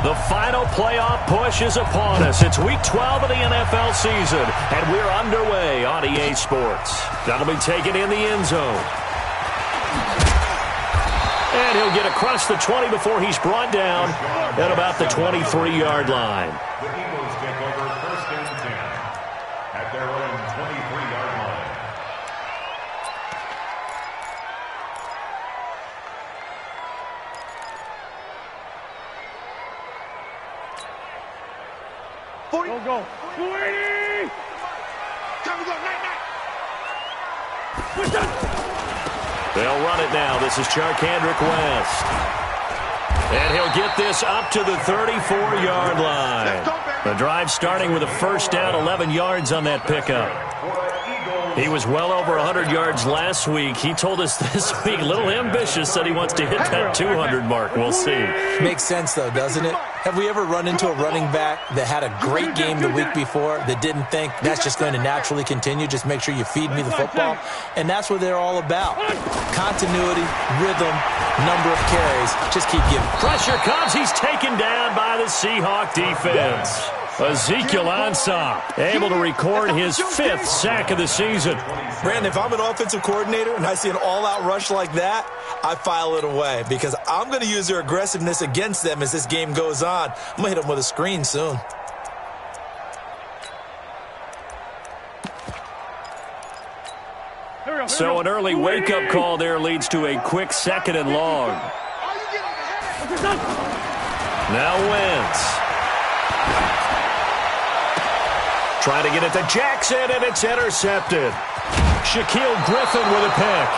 The final playoff push is upon us. It's Week 12 of the NFL season, and we're underway on EA Sports. That'll be taken in the end zone. And he'll get across the 20 before he's brought down at about the 23-yard line. The Eagles take over first and 10 at their own 23-yard line. Go. 280! Time to go, night. They'll run it now. This is Charkandrick West. And he'll get this up to the 34-yard line. The drive starting with a first down, 11 yards on that pickup. He was well over 100 yards last week. He told us this week, a little ambitious, said he wants to hit that 200 mark. We'll see. Makes sense, though, doesn't it? Have we ever run into a running back that had a great game the week before that didn't think that's just going to naturally continue? Just make sure you feed me the football. And that's what they're all about. Continuity, rhythm, number of carries. Just keep giving. Pressure comes. He's taken down by the Seahawk defense. Ezekiel Ansah able to record his 5th sack of the season. Brandon, if I'm an offensive coordinator and I see an all-out rush like that, I file it away because I'm going to use their aggressiveness against them as this game goes on. I'm going to hit them with a screen soon. So an early wake-up call there leads to a quick 2nd and long. Now Wentz. Trying to get it to Jackson, and it's intercepted. Shaquille Griffin with a pick.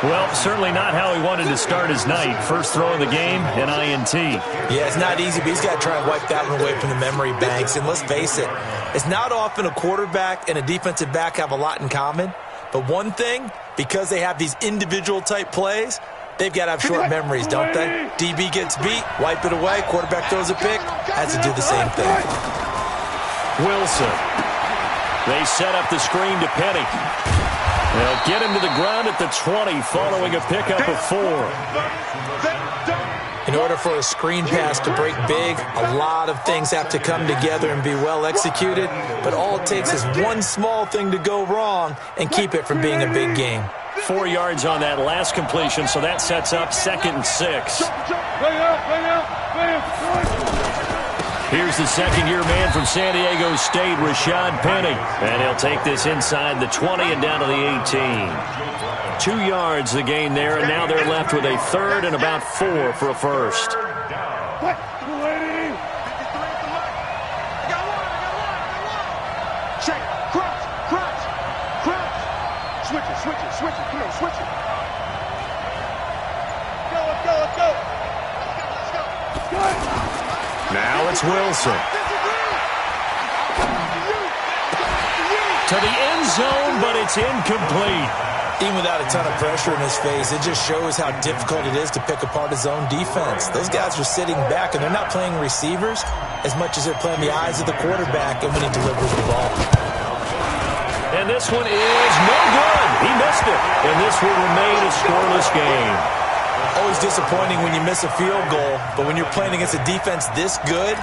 Well, certainly not how he wanted to start his night. First throw of the game, an INT. Yeah, it's not easy, but he's got to try and wipe that one away from the memory banks. And let's face it, it's not often a quarterback and a defensive back have a lot in common. But one thing, because they have these individual type plays, they've got to have short memories, don't they? DB gets beat, wipe it away, quarterback throws a pick, has to do the same thing. Wilson. They set up the screen to Penny. They'll get him to the ground at the 20 following a pickup of 4. In order for a screen pass to break big, a lot of things have to come together and be well executed, but all it takes is one small thing to go wrong and keep it from being a big game. 4 yards on that last completion, so that sets up 2nd and 6. Here's the second-year man from San Diego State, Rashad Penny. And he'll take this inside the 20 and down to the 18. 2 yards the gain there, and now they're left with a 3rd and about 4 for a first. Check, crunch. Switch it, come on, switch it. Let's go. Now it's Wilson. To the end zone, but it's incomplete. Even without a ton of pressure in his face, it just shows how difficult it is to pick apart his own defense. Those guys are sitting back, and they're not playing receivers as much as they're playing the eyes of the quarterback and when he delivers the ball. And this one is no good. He missed it. And this will remain a scoreless game. Always disappointing when you miss a field goal, but when you're playing against a defense this good,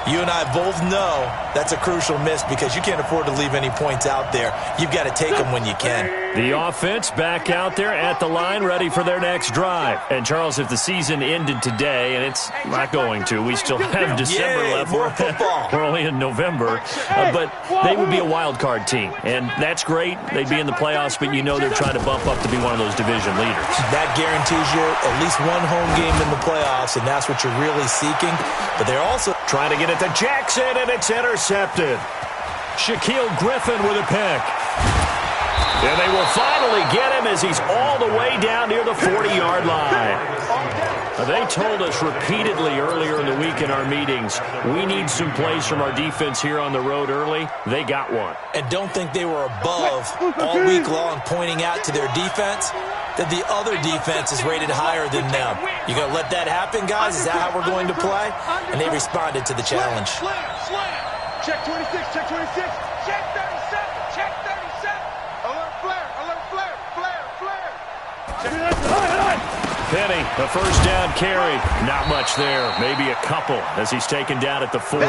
you and I both know that's a crucial miss because you can't afford to leave any points out there. You've got to take them when you can. The offense back out there at the line, ready for their next drive. And, Charles, if the season ended today, and it's not going to, we still have December left. More football. We're only in November. But they would be a wild card team. And that's great. They'd be in the playoffs, but you know they're trying to bump up to be one of those division leaders. That guarantees you at least one home game in the playoffs, and that's what you're really seeking. But they're also trying to get it to Jackson, and it's intercepted. Shaquille Griffin with a pick. And they will finally get him as he's all the way down near the 40-yard line. They told us repeatedly earlier in the week in our meetings, we need some plays from our defense here on the road early. They got one. And don't think they were above all week long pointing out to their defense that the other defense is rated higher than them. You going to let that happen, guys? Is that how we're going to play? And they responded to the challenge. Check 26, check 26, check 37, check 37. Alert flare, flare. Penny, a first down carry. Not much there. Maybe a couple as he's taken down at the 40.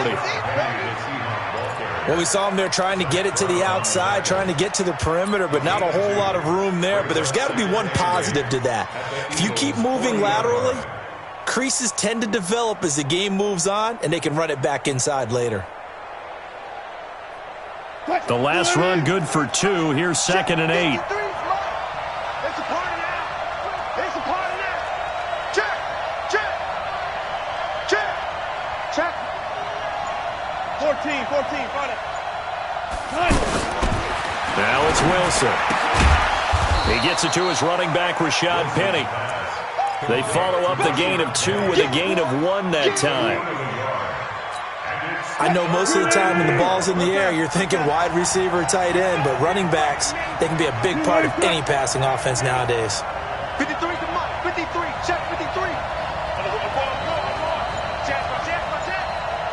Well, we saw him there trying to get it to the outside, trying to get to the perimeter, but not a whole lot of room there. But there's got to be one positive to that. If you keep moving laterally, creases tend to develop as the game moves on, and they can run it back inside later. The last run good for 2. Here's 2nd and 8. It's a party now. It's a party now. Check. Check. Check. Check. 14. Find it. Now it's Wilson. He gets it to his running back, Rashad Penny. They follow up the gain of 2 with a gain of 1 that time. I know most of the time when the ball's in the air, you're thinking wide receiver, tight end, but running backs, they can be a big part of any passing offense nowadays. 53 to Mike. 53. Check 53.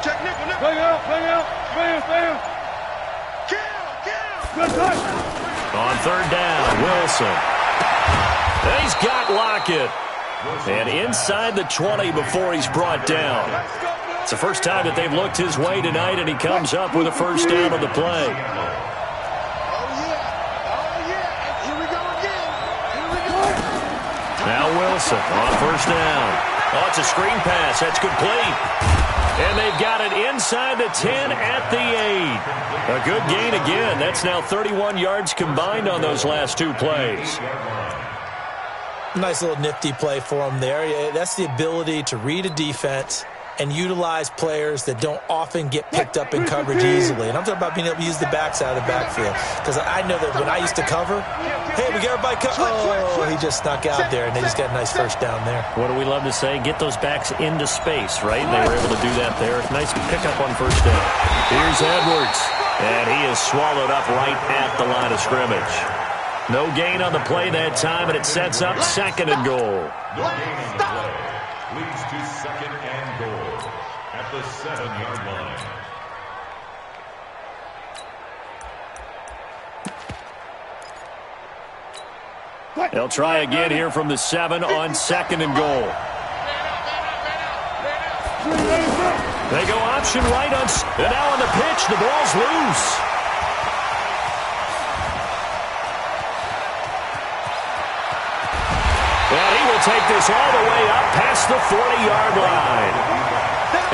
Check nickel. Bring out. Kill. Good touch. On 3rd down, Wilson. And he's got Lockett. And inside the 20 before he's brought down. It's the first time that they've looked his way tonight, and he comes up with a first down on the play. Oh, yeah. Here we go again. Now Wilson on 1st down. Oh, it's a screen pass. That's complete. And they've got it inside the 10 at the 8. A good gain again. That's now 31 yards combined on those last 2 plays. Nice little nifty play for him there. That's the ability to read a defense and utilize players that don't often get picked up in coverage easily. And I'm talking about being able to use the backside of the backfield. Because I know that when I used to cover, hey, we got everybody covered. Oh, he just snuck out there, and they just got a nice first down there. What do we love to say? Get those backs into space, right? And they were able to do that there. Nice pickup on first down. Here's Edwards. And he is swallowed up right at the line of scrimmage. No gain on the play that time, and it sets up 2nd and goal. Leads to 2nd and goal at the 7-yard line. They'll try again here from the 7 on 2nd and goal. They go option right on, and now on the pitch, the ball's loose. And he will take this all the way up past the 40-yard line.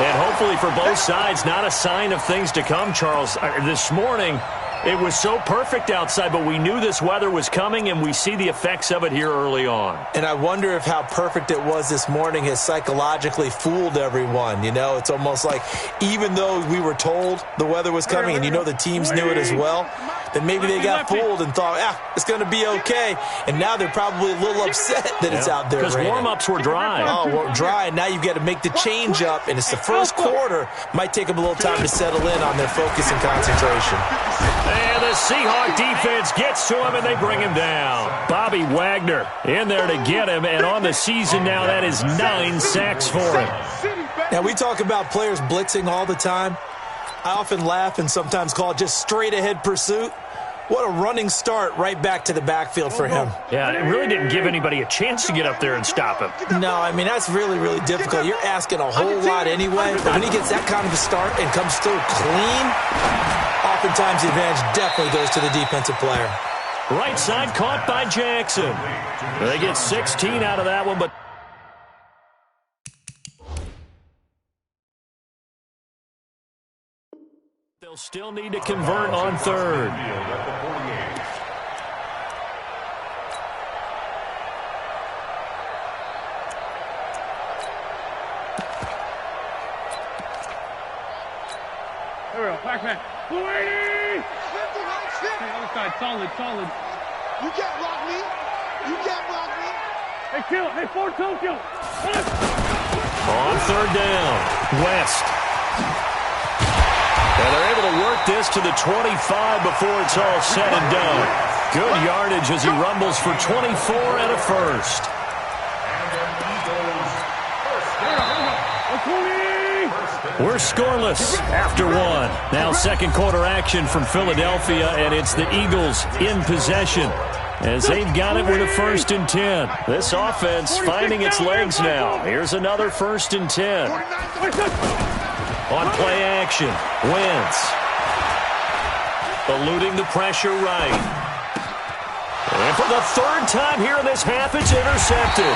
And hopefully for both sides, not a sign of things to come, Charles. This morning, it was so perfect outside, but we knew this weather was coming, and we see the effects of it here early on. And I wonder if how perfect it was this morning has psychologically fooled everyone. You know, it's almost like even though we were told the weather was coming, and you know the teams knew it as well, then maybe they got fooled and thought, it's going to be okay. And now they're probably a little upset that it's out there. Because warm-ups were dry. Oh, well, dry, and now you've got to make the change up, and it's the first quarter. Might take them a little time to settle in on their focus and concentration. And the Seahawk defense gets to him, and they bring him down. Bobby Wagner in there to get him, and on the season now, that is 9 sacks for him. Now, we talk about players blitzing all the time. I often laugh and sometimes call it just straight-ahead pursuit. What a running start right back to the backfield for him. Yeah, it really didn't give anybody a chance to get up there and stop him. No, I mean, that's really, really difficult. You're asking a whole lot anyway, but when he gets that kind of a start and comes through clean, oftentimes the advantage definitely goes to the defensive player. Right side caught by Jackson. They get 16 out of that one, but they'll still need to convert on 3rd. There we go. Back man. Hey, other side. Solid. You can't block me. Hey, kill. Hey, Ford, don't kill. On 3rd down, West. And they're able to work this to the 25 before it's all said and done. Good yardage as he rumbles for 24 and a first. We're scoreless after 1. Now 2nd quarter action from Philadelphia, and it's the Eagles in possession. as they've got it with a 1st and 10. This offense finding its legs now. Here's another 1st and 10. On play action, Wentz. Eluding the pressure right. And for the 3rd time here in this half, it's intercepted.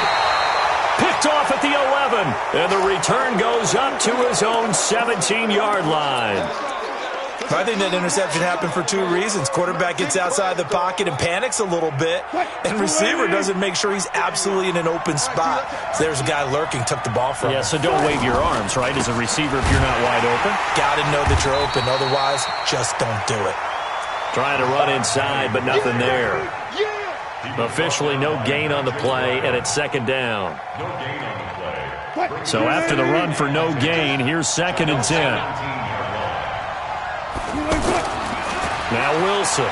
Picked off at the 11, and the return goes up to his own 17-yard line. I think that interception happened for 2 reasons. Quarterback gets outside the pocket and panics a little bit, and receiver doesn't make sure he's absolutely in an open spot. So there's a guy lurking, took the ball from him. Yeah, so don't wave your arms, right, as a receiver if you're not wide open. Got to know that you're open. Otherwise, just don't do it. Trying to run inside, but nothing there. Officially no gain on the play, and it's 2nd down. So after the run for no gain, here's 2nd and 10. Now Wilson.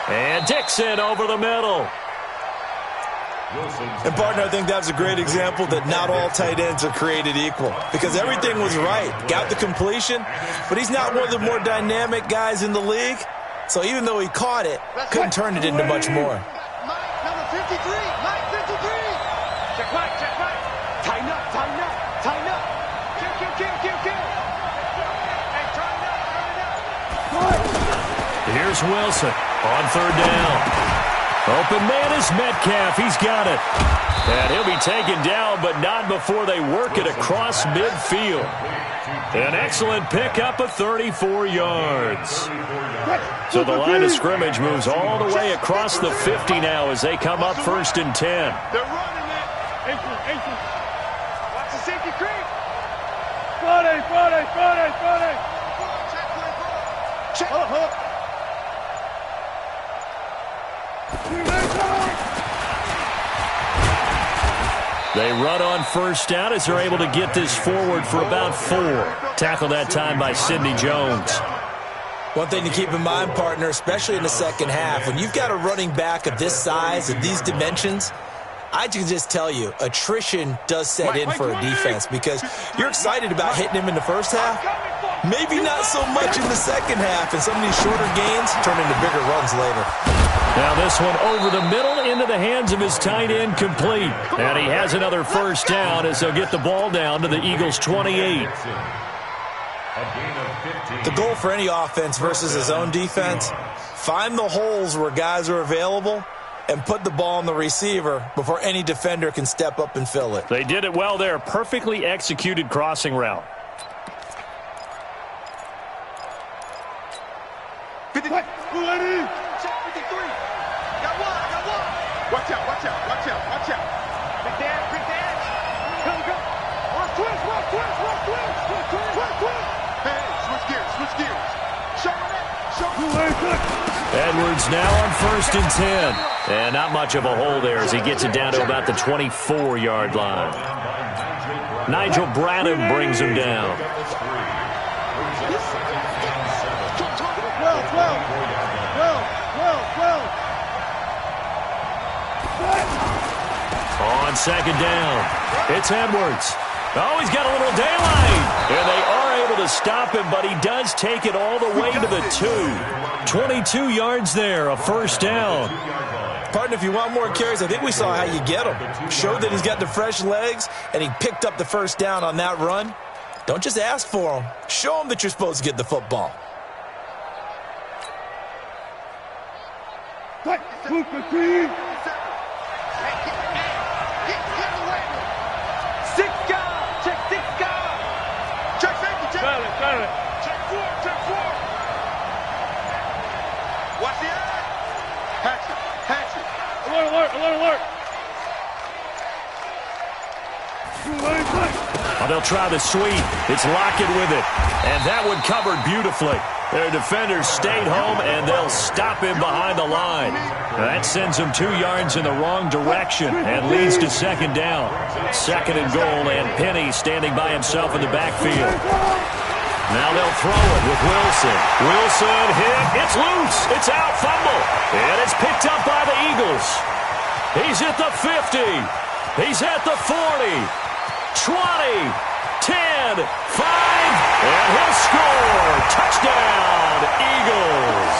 And Dixon over the middle. And, partner, I think that's a great example that not all tight ends are created equal, because everything was right. Got the completion, but he's not one of the more dynamic guys in the league. So even though he caught it, couldn't turn it into much more. Number 53, Mike 53. Check right. Tighten up. Kill. Hey, turn up. Here's Wilson on 3rd down. Open man is Metcalf. He's got it. And he'll be taken down, but not before they work it across midfield. An excellent pickup of 34 yards. So the line of scrimmage moves all the way across the 50 now as they come up 1st and 10. They're running it. Watch the safety creep. Friday. Check. They run on 1st down as they're able to get this forward for about 4. Tackle that time by Sidney Jones. One thing to keep in mind, partner, especially in the 2nd half, when you've got a running back of this size, of these dimensions, I can just tell you, attrition does set in for a defense, because you're excited about hitting him in the 1st half, maybe not so much in the 2nd half, and some of these shorter gains turn into bigger runs later. Now this one over the middle into the hands of his tight end, complete. And he has another 1st down as they'll get the ball down to the Eagles' 28. The goal for any offense versus his own defense, find the holes where guys are available and put the ball on the receiver before any defender can step up and fill it. They did it well there. Perfectly executed crossing route. 53. Got one. Watch out. Big dash. Go. Work twist. Hey, switch gears. Show it. Edwards now on 1st and 10. And not much of a hole there as he gets it down to about the 24-yard line. Nigel Bradham brings him down. On 2nd down, it's Edwards. Oh, he's got a little daylight. And they are able to stop him, but he does take it all the way to the 2. 22 yards there, a 1st down. Partner, if you want more carries, I think we saw how you get him. Showed that he's got the fresh legs, and he picked up the 1st down on that run. Don't just ask for him. Show him that you're supposed to get the football. Watch the eye. Hatchet. Alert. Oh, they'll try the sweep. It's Lockett with it. And that one covered beautifully. Their defenders stayed home, and they'll stop him behind the line. That sends him 2 yards in the wrong direction and leads to 2nd down. 2nd and goal, and Penny standing by himself in the backfield. Now they'll throw it with Wilson. Wilson hit. It's loose. It's out. Fumble. And it's picked up by the Eagles. He's at the 50. He's at the 40. 20. 10. 5. And he'll score. Touchdown, Eagles.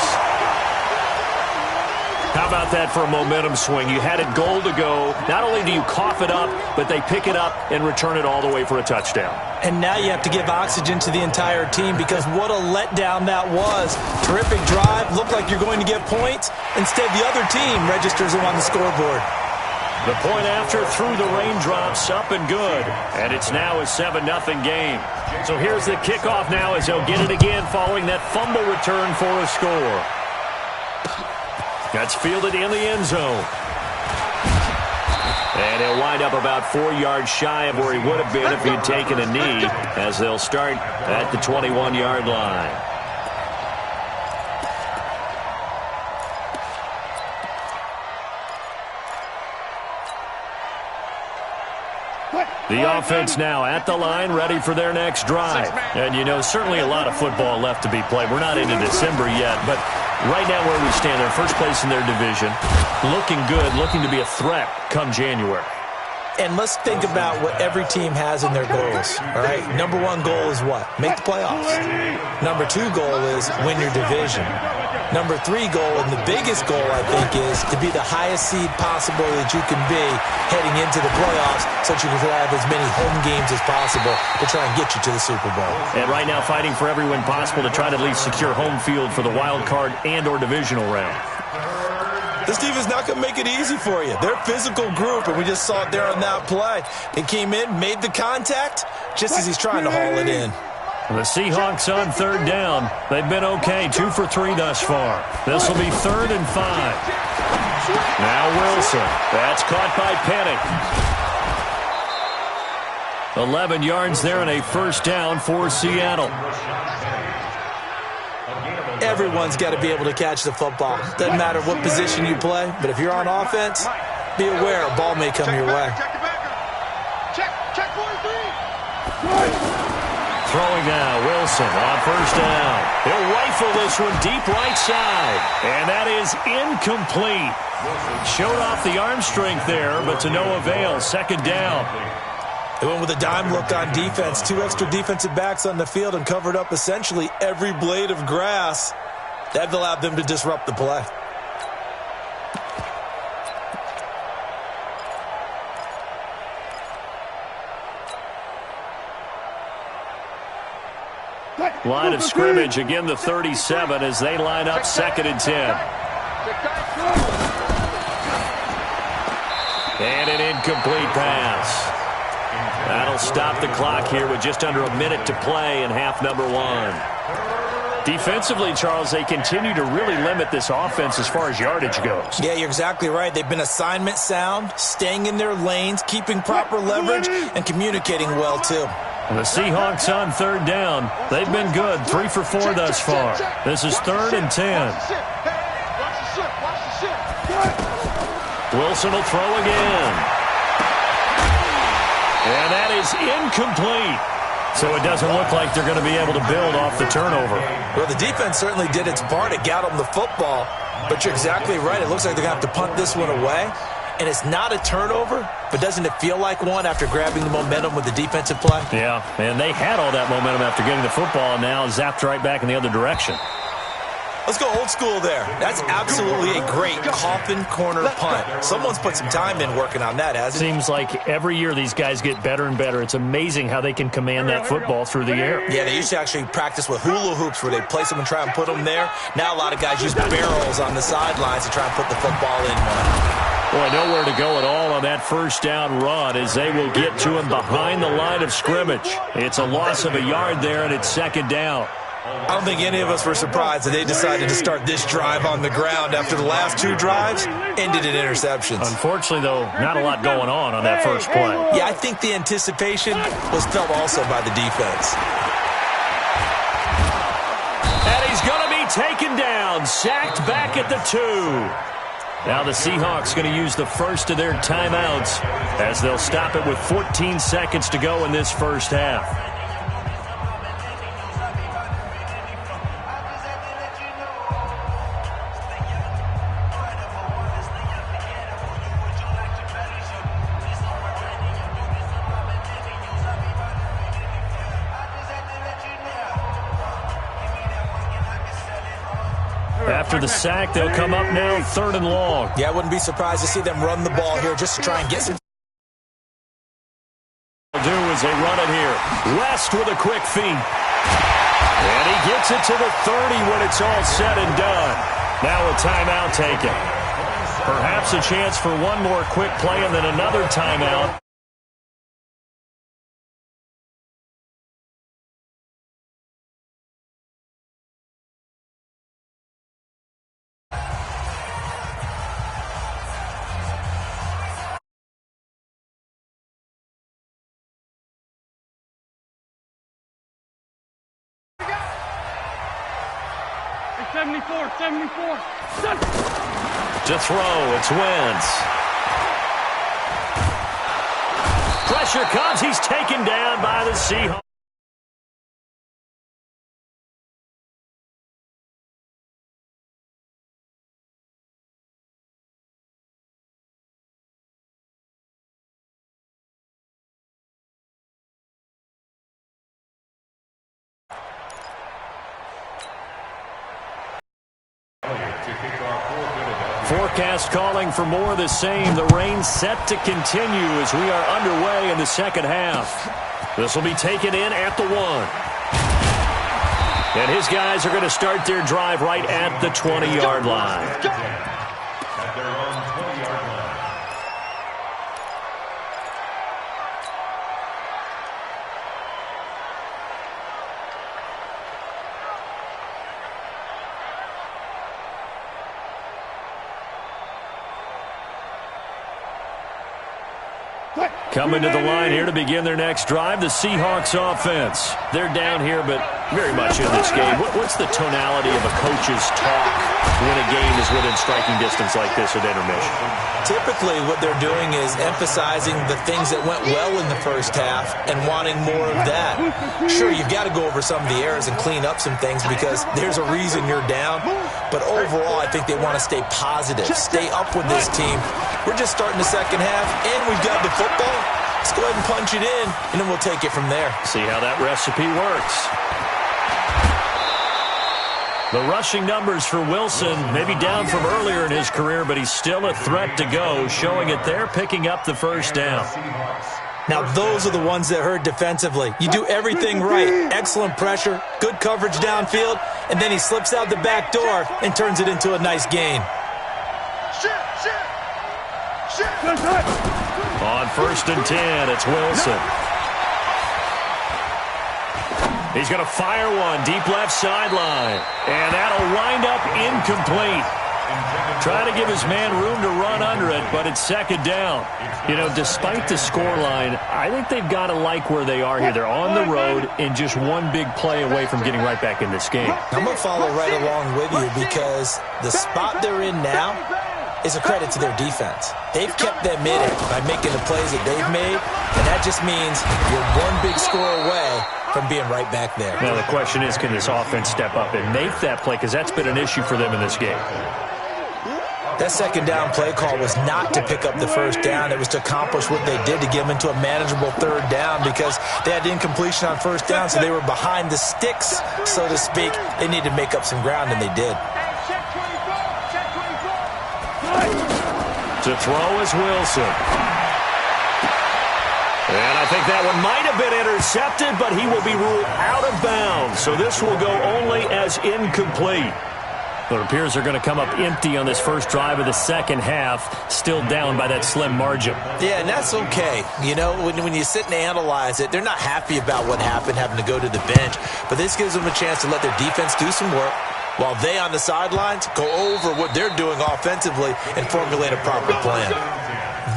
How about that for a momentum swing? You had it goal to go. Not only do you cough it up, but they pick it up and return it all the way for a touchdown. And now you have to give oxygen to the entire team because what a letdown that was. Terrific drive. Looked like you're going to get points. Instead, the other team registers them on the scoreboard. The point after through the raindrops, up and good. And it's now a 7-0 game. So here's the kickoff now as they'll get it again following that fumble return for a score. That's fielded in the end zone. And he'll wind up about 4 yards shy of where he would have been if he'd taken a knee as they'll start at the 21-yard line. The offense now at the line, ready for their next drive. And, you know, certainly a lot of football left to be played. We're not into December yet, but right now where we stand, they're first place in their division. Looking good, looking to be a threat come January. And let's think about what every team has in their goals, all right? Number 1 goal is what? Make the playoffs. Number 2 goal is win your division. Number 3 goal, and the biggest goal, I think, is to be the highest seed possible that you can be heading into the playoffs so that you can have as many home games as possible to try and get you to the Super Bowl. And right now fighting for every win possible to try to at least secure home field for the wild card and or divisional round. This team is not going to make it easy for you. They're a physical group, and we just saw it there on that play. They came in, made the contact, just as he's trying to haul it in. The Seahawks on third down. They've been okay, 2 for 3 thus far. This will be 3rd and 5. Now Wilson. That's caught by Penning. 11 yards there and a first down for Seattle. Everyone's got to be able to catch the football. Doesn't matter what position you play, but if you're on offense, be aware a ball may come your way. Check 43. Throwing now, Wilson on first down. He'll rifle this one deep right side. And that is incomplete. Showed off the arm strength there, but to no avail. Second down. They went with a dime look on defense. 2 extra defensive backs on the field and covered up essentially every blade of grass. That allowed them to disrupt the play. Line of scrimmage, again the 37 as they line up 2nd and 10. And an incomplete pass. That'll stop the clock here with just under a minute to play in half number 1. Defensively, Charles, they continue to really limit this offense as far as yardage goes. Yeah, you're exactly right. They've been assignment sound, staying in their lanes, keeping proper leverage, and communicating well, too. The Seahawks on third down. They've been good, 3 for 4 thus far. This is 3rd and 10. Wilson will throw again. And that is incomplete. So it doesn't look like they're going to be able to build off the turnover. Well, the defense certainly did its part. It got them the football. But you're exactly right. It looks like they're going to have to punt this one away. And it's not a turnover, but doesn't it feel like one after grabbing the momentum with the defensive play? Yeah, and they had all that momentum after getting the football, and now zapped right back in the other direction. Let's go old school there. That's absolutely a great coffin corner punt. Someone's put some time in working on that, hasn't it? Seems like every year these guys get better and better. It's amazing how they can command that football through the air. Yeah, they used to actually practice with hula hoops where they'd place them and try and put them there. Now a lot of guys use barrels on the sidelines to try and put the football in one. Boy, nowhere to go at all on that first down run as they will get to him behind the line of scrimmage. It's a loss of a yard there, and it's 2nd down. I don't think any of us were surprised that they decided to start this drive on the ground after the last 2 drives ended in interceptions. Unfortunately, though, not a lot going on that first play. Yeah, I think the anticipation was felt also by the defense. And he's going to be taken down, sacked back at the 2. Now the Seahawks going to use the first of their timeouts as they'll stop it with 14 seconds to go in this first half. After after the sack. They'll come up now 3rd and long. Yeah, I wouldn't be surprised to see them run the ball here just to try and get some. Do as they run it here. West with a quick feed. And he gets it to the 30 when it's all said and done. Now a timeout taken. Perhaps a chance for one more quick play and then another timeout. It's 74. To throw, it's Wentz. Pressure comes. He's taken down by the Seahawks. Forecast calling for more of the same. The rain set to continue as we are underway in the second half. This will be taken in at the 1. And his guys are going to start their drive right at the 20-yard line. At their own 20-yard line. Coming to the line here to begin their next drive, the Seahawks offense. They're down here, but very much in this game. What's the tonality of a coach's talk when a game is within striking distance like this at intermission? Typically, what they're doing is emphasizing the things that went well in the first half and wanting more of that. Sure, you've got to go over some of the errors and clean up some things because there's a reason you're down. But overall, I think they want to stay positive, stay up with this team. We're just starting the second half, and we've got the football. Let's go ahead and punch it in, and then we'll take it from there. See how that recipe works. The rushing numbers for Wilson, maybe down from earlier in his career, but he's still a threat to go, showing it there, picking up the first down. Now, those are the ones that hurt defensively. You do everything right. Excellent pressure, good coverage downfield, and then he slips out the back door and turns it into a nice gain. On 1st and 10, it's Wilson. He's going to fire one deep left sideline, and that'll wind up incomplete. Trying to give his man room to run under it, but it's 2nd down. You know, despite the scoreline, I think they've got to like where they are here. They're on the road and just one big play away from getting right back in this game. I'm going to follow right along with you because the spot they're in now is a credit to their defense. They've kept them in it by making the plays that they've made, and that just means you're one big score away from being right back there. Now, the question is, can this offense step up and make that play? Because that's been an issue for them in this game. That 2nd down play call was not to pick up the first down. It was to accomplish what they did to get them into a manageable 3rd down because they had incompletion on 1st down, so they were behind the sticks, so to speak. They needed to make up some ground, and they did. To throw is Wilson. And I think that one might have been intercepted, but he will be ruled out of bounds. So this will go only as incomplete. But it appears they're going to come up empty on this first drive of the second half, still down by that slim margin. Yeah, and that's okay. You know, when you sit and analyze it, they're not happy about what happened, having to go to the bench. But this gives them a chance to let their defense do some work while they on the sidelines go over what they're doing offensively and formulate a proper plan.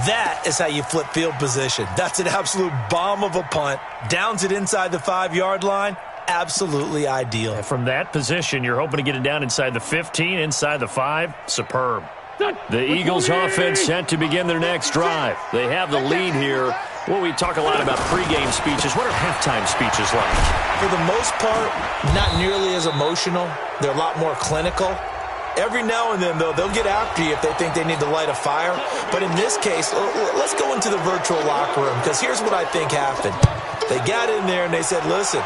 That is how you flip field position. That's an absolute bomb of a punt. Downs it inside the 5-yard line. Absolutely ideal. And from that position, you're hoping to get it down inside the 15, inside the 5. Superb. The Eagles offense set to begin their next drive. They have the lead here. Well, we talk a lot about pregame speeches. What are halftime speeches like? For the most part, not nearly as emotional. They're a lot more clinical. Every now and then, though, they'll get after you if they think they need to light a fire. But in this case, let's go into the virtual locker room because here's what I think happened. They got in there and they said, listen,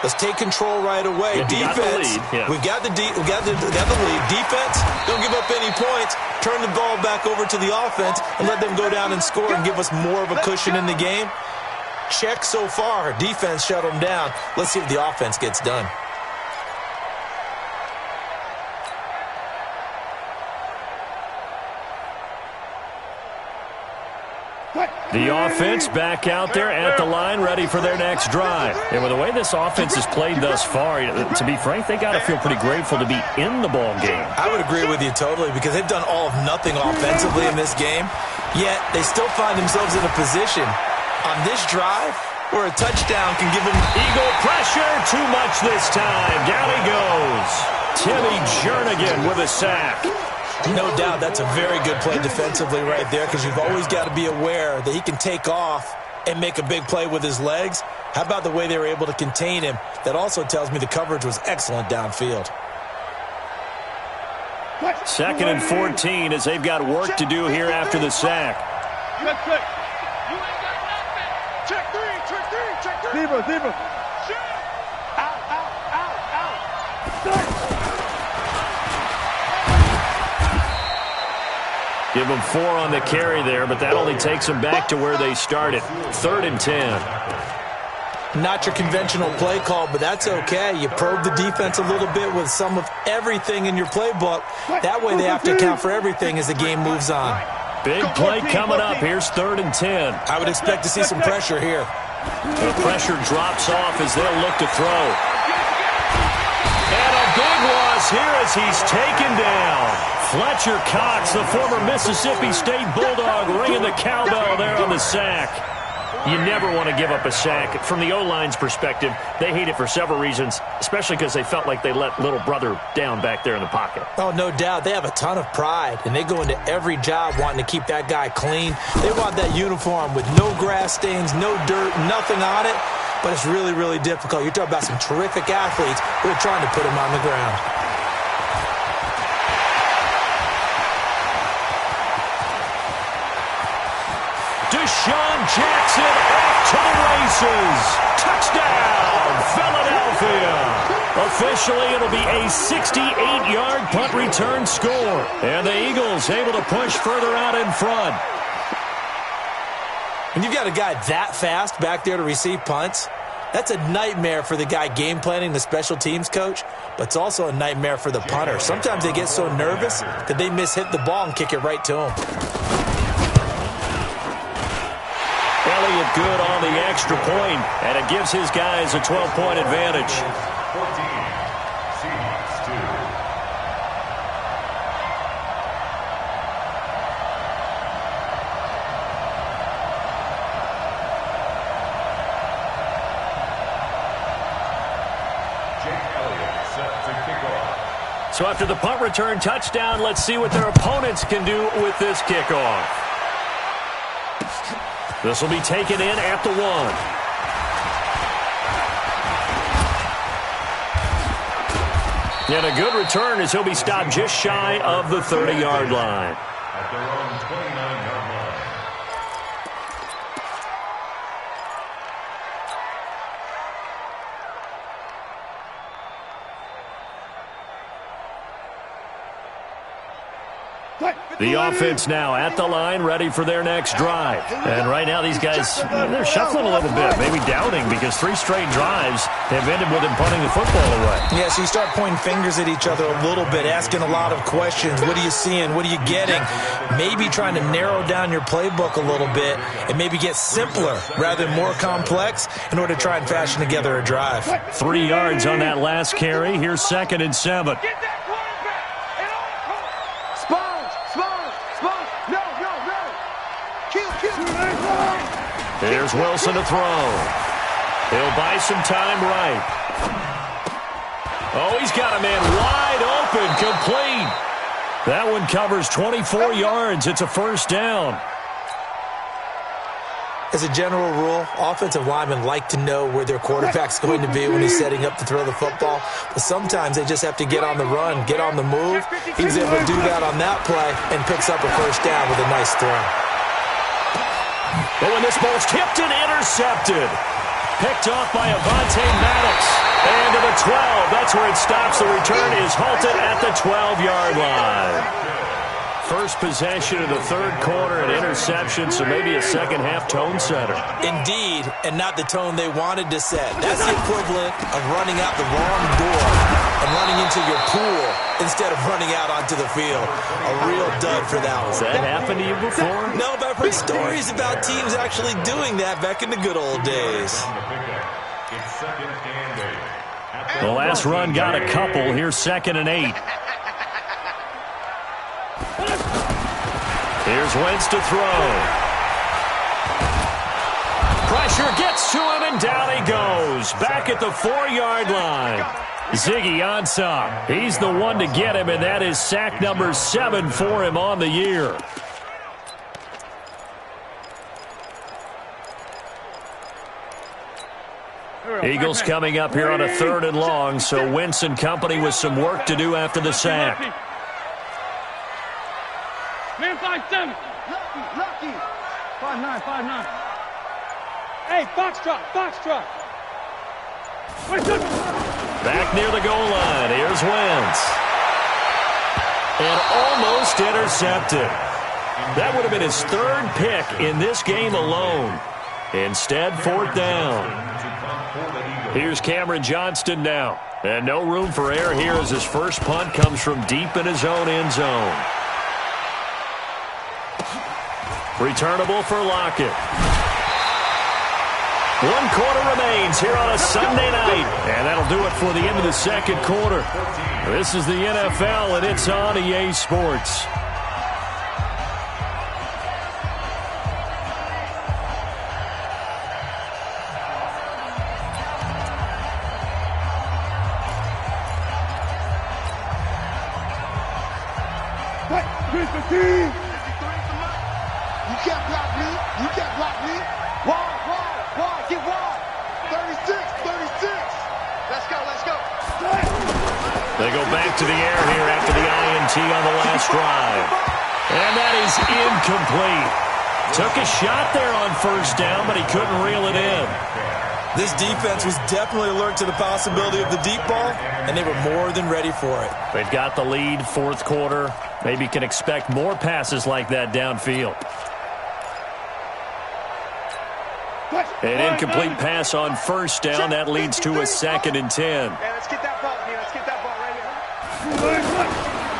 Let's take control right away. Defense, we've got the lead. Defense, don't give up any points. Turn the ball back over to the offense and let them go down and score and give us more of a cushion in the game. Check so far. Defense shut them down. Let's see if the offense gets done. The offense back out there at the line, ready for their next drive. And with the way this offense has played thus far, to be frank, they got to feel pretty grateful to be in the ball game. I would agree with you totally, because they've done all of nothing offensively in this game, yet they still find themselves in a position on this drive where a touchdown can give them Eagle pressure. Too much this time. Down he goes. Timmy Jernigan with a sack. No doubt that's a very good play defensively right there, because you've always got to be aware that he can take off and make a big play with his legs. How about the way they were able to contain him? That also tells me the coverage was excellent downfield. 2nd and 14 as they've got work to do here after the sack. Check three. Zebra. Give them 4 on the carry there, but that only takes them back to where they started. 3rd and 10. Not your conventional play call, but that's okay. You probe the defense a little bit with some of everything in your playbook. That way they have to account for everything as the game moves on. Big play coming up. Here's 3rd and 10. I would expect to see some pressure here. The pressure drops off as they'll look to throw. And a big loss here as he's taken down. Fletcher Cox, the former Mississippi State Bulldog, ringing the cowbell there on the sack. You never want to give up a sack. From the O-line's perspective, they hate it for several reasons, especially because they felt like they let little brother down back there in the pocket. Oh, no doubt. They have a ton of pride, and they go into every job wanting to keep that guy clean. They want that uniform with no grass stains, no dirt, nothing on it, but it's really, really difficult. You're talking about some terrific athletes who are trying to put him on the ground. Deshaun Jackson off to the races. Touchdown, Philadelphia. Officially, it'll be a 68-yard punt return score. And the Eagles able to push further out in front. When you've got a guy that fast back there to receive punts, that's a nightmare for the guy game planning, the special teams coach, but it's also a nightmare for the punter. Sometimes they get so nervous that they miss-hit the ball and kick it right to him. Elliott good on the extra point, and it gives his guys a 12-point advantage. 14, Seahawks 2. Jake Elliott set to kick off. So after the punt return touchdown, let's see what their opponents can do with this kickoff. This will be taken in at the 1. And a good return as he'll be stopped just shy of the 30-yard line. At their own 29-yard line. The offense now at the line, ready for their next drive. And right now these guys, they're shuffling a little bit, maybe doubting, because 3 straight drives have ended with them punting the football away. Yeah, so you start pointing fingers at each other a little bit, asking a lot of questions. What are you seeing? What are you getting? Maybe trying to narrow down your playbook a little bit and maybe get simpler rather than more complex in order to try and fashion together a drive. 3 yards on that last carry. Here's 2nd and 7. Here's Wilson to throw. He'll buy some time right. Oh, he's got a man wide open, complete. That one covers 24 yards. It's a first down. As a general rule, offensive linemen like to know where their quarterback's going to be when he's setting up to throw the football. But sometimes they just have to get on the run, get on the move. He was able to do that on that play and picks up a first down with a nice throw. But when this ball's tipped and intercepted, picked off by Avonte Maddox. And to the 12. That's where it stops. The return is halted at the 12-yard line. First possession of the third quarter, an interception, so maybe a second-half tone setter. Indeed, and not the tone they wanted to set. That's the equivalent of running out the wrong door and running into your pool instead of running out onto the field. A real dud for that one. Has that happened to you before? No, but I've heard stories about teams actually doing that back in the good old days. The last run got a couple. Here's 2nd and 8. Here's Wentz to throw. Pressure gets to him, and down he goes. Back at the 4-yard line. Ziggy Ansah. He's the one to get him, and that is sack number 7 for him on the year. Eagles coming up here on a 3rd and long, so Wentz and company with some work to do after the sack. Man 5-7. Lucky. 5-9, 5-9. Hey, foxtrot. Back near the goal line. Here's Wentz. And almost intercepted. That would have been his 3rd pick in this game alone. Instead, 4th down. Here's Cameron Johnston now. And no room for error here as his first punt comes from deep in his own end zone. Returnable for Lockett. 1 quarter remains here on a Sunday night. And that'll do it for the end of the second quarter. This is the NFL, and it's on EA Sports. They go back to the air here after the INT on the last drive. And that is incomplete. Took a shot there on 1st down, but he couldn't reel it in. This defense was definitely alert to the possibility of the deep ball, and they were more than ready for it. They've got the lead, 4th quarter. Maybe can expect more passes like that downfield. An incomplete pass on 1st down. That leads to a 2nd and 10. Let's get that ball here. Let's get that ball right here.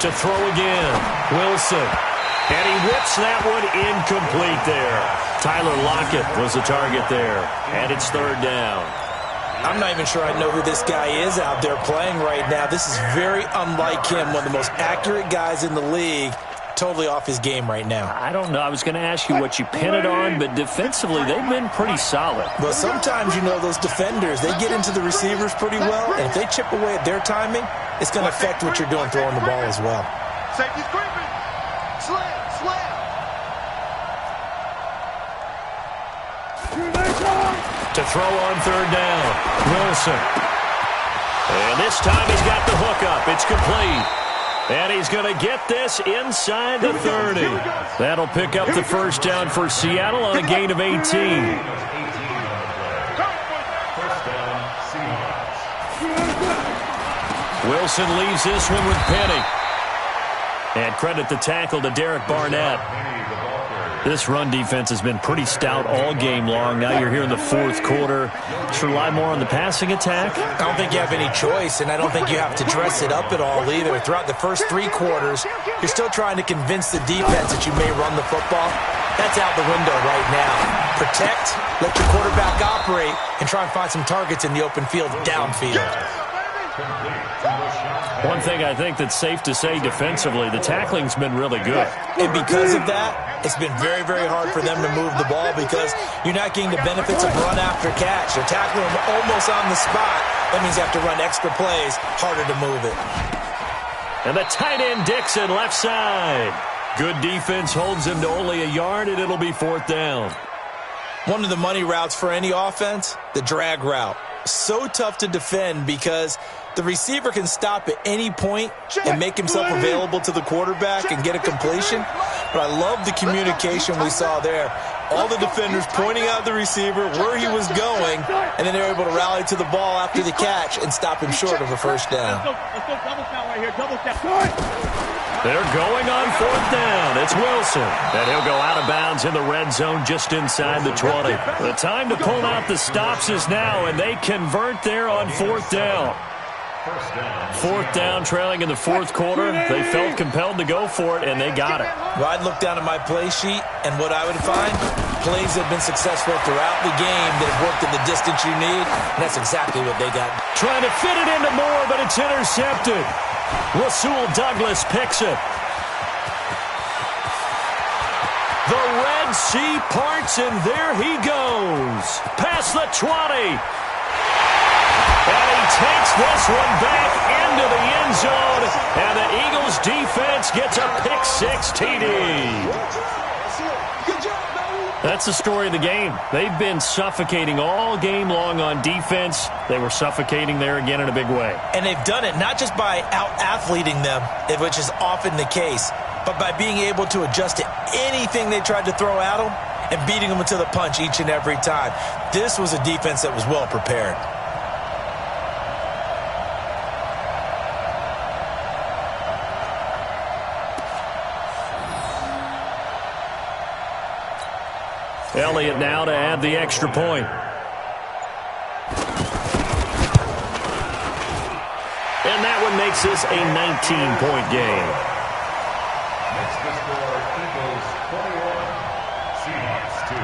To throw again. Wilson. And he whips that one incomplete there. Tyler Lockett was the target there. And it's 3rd down. I'm not even sure I know who this guy is out there playing right now. This is very unlike him, one of the most accurate guys in the league. Totally off his game right now. I don't know. I was going to ask you what you pin it on, but defensively, they've been pretty solid. Well, sometimes, you know, those defenders, they get into the receivers pretty well, and if they chip away at their timing, it's going to affect what you're doing throwing the ball as well. Safety's creeping. Slam. To throw on 3rd down. Wilson. And this time he's got the hook up. It's complete. And he's going to get this inside the 30. That'll pick up the 1st down for Seattle on a gain of 18. Wilson leaves this one with Penny. And credit the tackle to Derek Barnett. This run defense has been pretty stout all game long. Now you're here in the 4th quarter. Should rely more on the passing attack? I don't think you have any choice, and I don't think you have to dress it up at all either. Throughout the first 3 quarters, you're still trying to convince the defense that you may run the football. That's out the window right now. Protect, let your quarterback operate, and try and find some targets in the open field downfield. One thing I think that's safe to say defensively, the tackling's been really good. And because of that, it's been very, very hard for them to move the ball because you're not getting the benefits of run after catch. They're tackling them almost on the spot. That means you have to run extra plays, harder to move it. And the tight end Dixon left side. Good defense holds him to only a yard, and it'll be 4th down. One of the money routes for any offense, the drag route. So tough to defend because the receiver can stop at any point and make himself available to the quarterback and get a completion. But I love the communication we saw there. All the defenders pointing out the receiver where he was going, and and then they're able to rally to the ball after the catch and stop him short of a first down. Let's go double count right here. Double count. They're going on 4th down. It's Wilson. And he'll go out of bounds in the red zone just inside the 20. The time to pull out the stops is now, and they convert there on 4th down. 4th down, trailing in the 4th quarter. They felt compelled to go for it, and they got it. Well, I'd look down at my play sheet, and what I would find, plays have been successful throughout the game that have worked in the distance you need, and that's exactly what they got. Trying to fit it into Moore, but it's intercepted. Rasul Douglas picks it. The Red Sea parts, and there he goes. Past the 20. And he takes this one back into the end zone, and the Eagles defense gets a pick-6 TD. That's the story of the game. They've been suffocating all game long on defense. They were suffocating there again in a big way. And they've done it not just by out-athleting them, which is often the case, but by being able to adjust to anything they tried to throw at them and beating them to the punch each and every time. This was a defense that was well prepared. Elliott now to add the extra point. And that one makes this a 19-point game. Next to score, Eagles 21, Seahawks 2.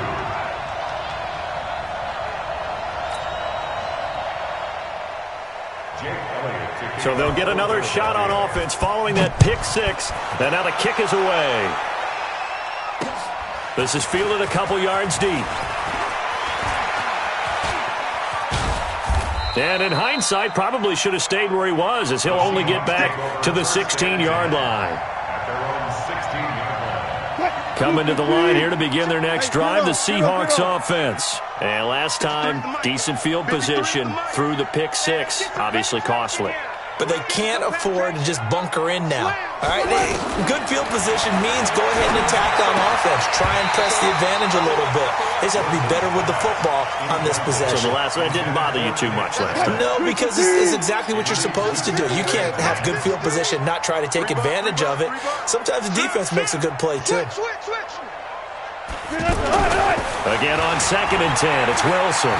Jake Elliott. So they'll get another shot on offense following that pick-6. And now the kick is away. This is fielded a couple yards deep. And in hindsight, probably should have stayed where he was, as he'll only get back to the 16-yard line. Coming to the line here to begin their next drive, the Seahawks offense. And last time, decent field position through the pick-6, obviously costly. But they can't afford to just bunker in now. All right, good field position means go ahead and attack on offense. Try and press the advantage a little bit. They just have to be better with the football on this possession. So the last one didn't bother you too much last time? No, because this is exactly what you're supposed to do. You can't have good field position, not try to take advantage of it. Sometimes the defense makes a good play, too. Again on 2nd and 10, it's Wilson.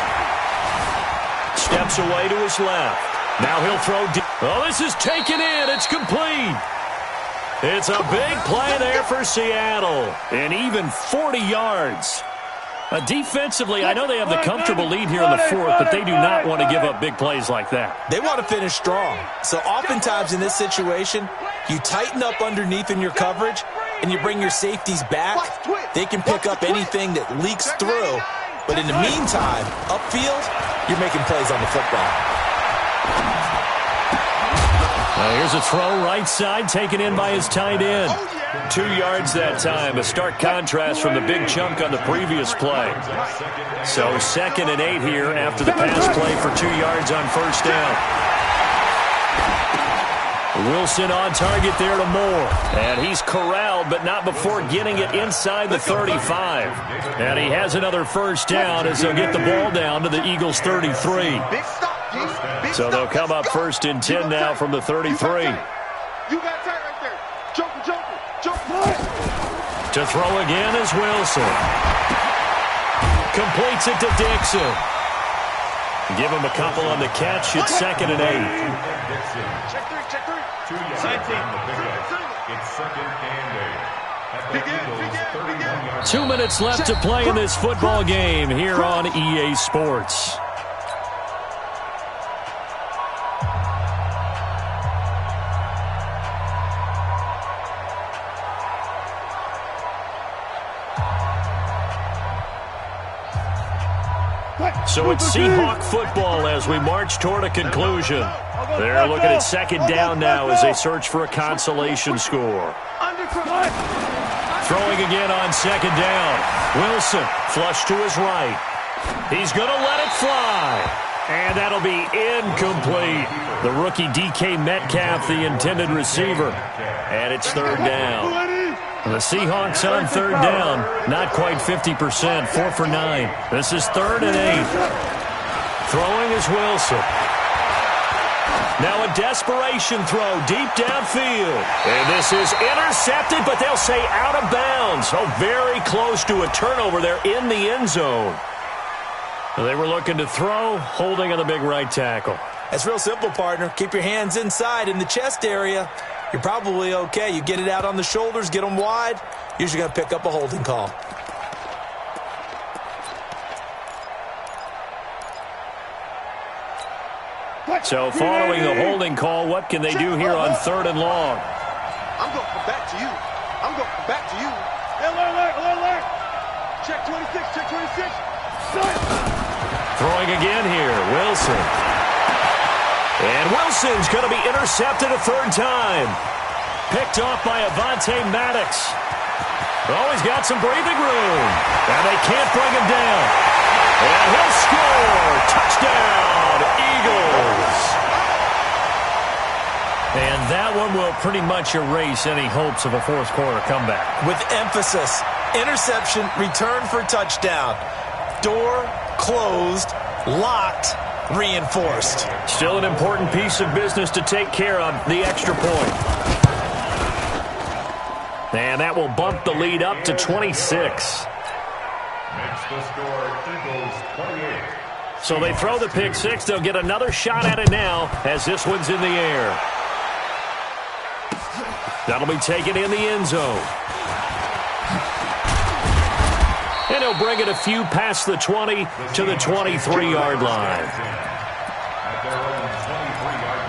Steps away to his left. Now he'll throw deep. Oh, this is taken in. It's complete. It's a big play there for Seattle. And even 40 yards. Defensively, I know they have the comfortable lead here in the 4th, but they do not want to give up big plays like that. They want to finish strong. So oftentimes in this situation, you tighten up underneath in your coverage, and you bring your safeties back. They can pick up anything that leaks through. But in the meantime, upfield, you're making plays on the football. Here's a throw right side, taken in by his tight end. 2 yards that time, a stark contrast from the big chunk on the previous play. So 2nd and 8 here after the pass play for 2 yards on first down. Wilson on target there to Moore. And he's corralled, but not before getting it inside the 35. And he has another first down as they'll get the ball down to the Eagles' 33. So they'll come up 1st and 10 now from the 33. You got tight right there. Joker. To throw again is Wilson. Completes it to Dixon. Give him a couple on the catch. It's 2nd and 8. Check 3. 2 yards on the pickup. It's 2nd and 8. At the Eagles' 31-yard 2 minutes left to play in this football game here on EA Sports. So it's Seahawk football as we march toward a conclusion. They're looking at 2nd down now as they search for a consolation score. Throwing again on 2nd down. Wilson flush to his right. He's going to let it fly. And that'll be incomplete. The rookie DK Metcalf, the intended receiver. And it's 3rd down. The Seahawks on 3rd down, not quite 50%, 4 for 9. This is 3rd and 8. Throwing is Wilson. Now a desperation throw deep downfield. And this is intercepted, but they'll say out of bounds. Oh, very close to a turnover there in the end zone. They were looking to throw, holding on the big right tackle. It's real simple, partner. Keep your hands inside in the chest area. You're probably okay. You get it out on the shoulders, get them wide. Usually going to pick up a holding call. So following the holding call, what can they do here on 3rd and long? I'm going to come back to you. I'm going to come back to you. Alert. Check 26, check 26. Throwing again here, Wilson. And Wilson's going to be intercepted a 3rd time. Picked off by Avonte Maddox. Oh, he's got some breathing room. And they can't bring him down. And he'll score. Touchdown, Eagles. And that one will pretty much erase any hopes of a 4th quarter comeback. With emphasis, interception, return for touchdown. Door closed, locked, reinforced. Still an important piece of business to take care of, the extra point. And that will bump the lead up to 26. Makes the score Eagles 28. So they throw the pick six. They'll get another shot at it now as this one's in the air. That'll be taken in the end zone. And he'll bring it a few past the 20 to the 23-yard line. At their own 23-yard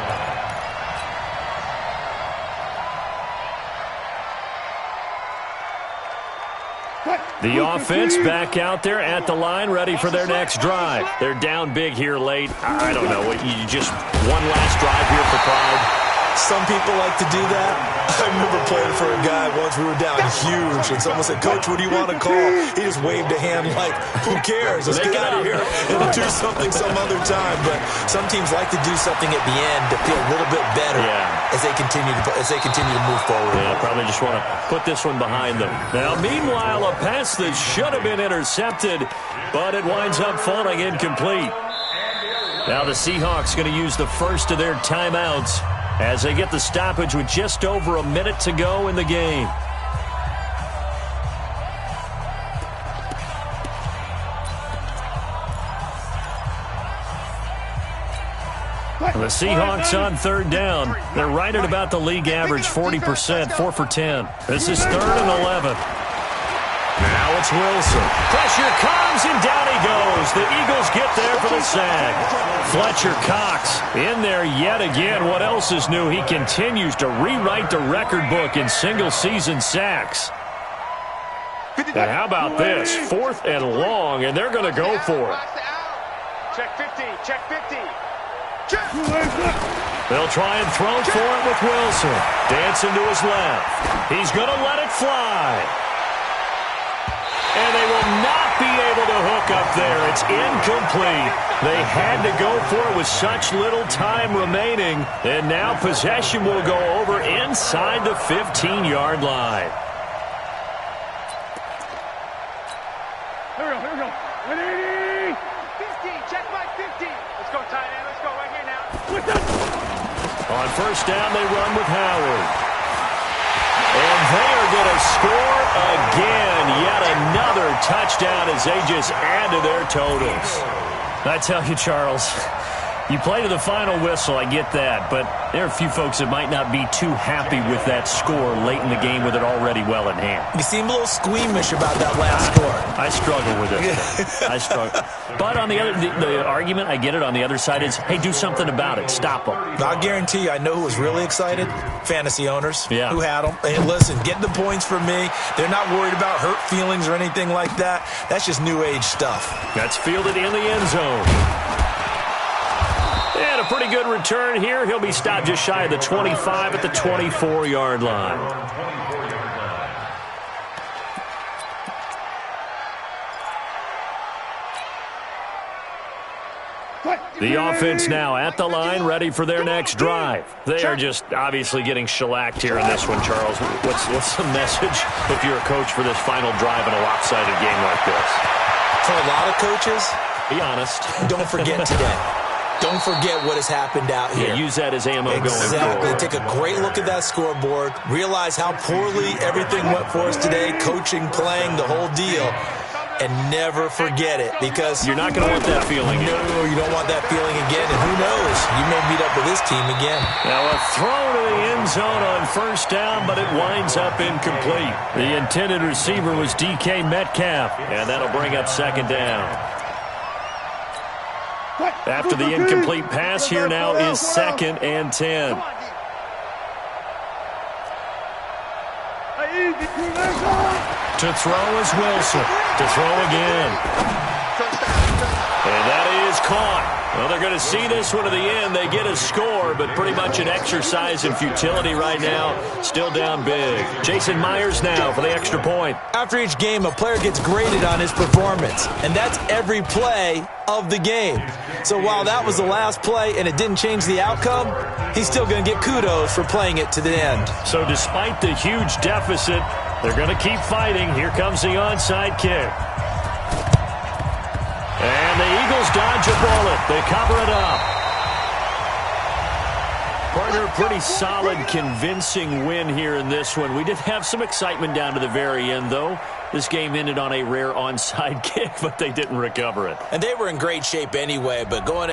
line. The offense back out there at the line, ready for their next drive. They're down big here late. I don't know. You just one last drive here for pride. Some people like to do that. I remember playing for a guy once. We were down huge, and someone said, "Coach, what do you want to call?" He just waved a hand like, "Who cares? Let's get out of here and do something some other time." But some teams like to do something at the end to feel a little bit better as they continue to move forward. Yeah, probably just want to put this one behind them. Now, meanwhile, a pass that should have been intercepted, but it winds up falling incomplete. Now the Seahawks going to use the first of their timeouts as they get the stoppage with just over a minute to go in the game. The Seahawks on 3rd down. They're right at about the league average, 40%, 4 for 10. This is 3rd and 11. Now it's Wilson. Pressure comes, and down he goes. The Eagles get there for the sack. Fletcher Cox in there yet again. What else is new? He continues to rewrite the record book in single-season sacks. And how about this? 4th and long, and they're going to go for it. Check 50, check 50. They'll try and throw for it with Wilson. Dancing to his left. He's going to let it fly. And they will not be able to hook up there. It's incomplete. They had to go for it with such little time remaining. And now possession will go over inside the 15-yard line. Here we go. 180. 50, check my 50. Let's go, tight end. Let's go right here now. On 1st down, they run with Howard. And they are going to score again. Yet another touchdown as they just add to their totals. I tell you, Charles, you play to the final whistle, I get that. But there are a few folks that might not be too happy with that score late in the game with it already well in hand. You seem a little squeamish about that last score. I struggle with it. I struggle. But on the argument, I get it, on the other side is, hey, do something about it. Stop them. I'll guarantee you, I know who was really excited. Fantasy owners who had them. Hey, listen, get the points for me. They're not worried about hurt feelings or anything like that. That's just new age stuff. That's fielded in the end zone. And a pretty good return here. He'll be stopped just shy of the 25 at the 24-yard line. The offense now at the line, ready for their next drive. They are just obviously getting shellacked here in this one, Charles. What's the message if you're a coach for this final drive in a lopsided game like this? For a lot of coaches, Be honest. Don't forget today. Don't forget what has happened out here. Yeah, use that as ammo going forward. Exactly. Take a great look at that scoreboard. Realize how poorly everything went for us today. Coaching, playing, the whole deal. And never forget it, because you're not going to want that feeling again. No, you don't want that feeling again. And who knows? You may meet up with this team again. Now a throw to the end zone on first down, but it winds up incomplete. The intended receiver was DK Metcalf, and that'll bring up second down. After the incomplete pass, here now is 2nd and 10. To throw is Wilson. To throw again. And that is caught. Well, they're going to see this one to the end. They get a score, but pretty much an exercise in futility right now. Still down big. Jason Myers now for the extra point. After each game, a player gets graded on his performance, and that's every play of the game. So while that was the last play and it didn't change the outcome, he's still going to get kudos for playing it to the end. So despite the huge deficit, they're going to keep fighting. Here comes the onside kick. And the Eagles dodge a bullet. They cover it up. Partner, pretty solid, convincing win here in this one. We did have some excitement down to the very end, though. This game ended on a rare onside kick, but they didn't recover it. And they were in great shape anyway, but going...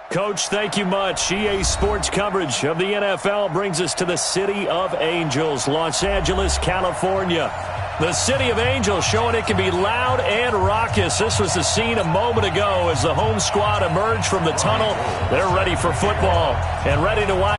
Coach, thank you much. EA Sports coverage of the NFL brings us to the City of Angels, Los Angeles, California. The City of Angels showing it can be loud and raucous. This was the scene a moment ago as the home squad emerged from the tunnel. They're ready for football and ready to watch.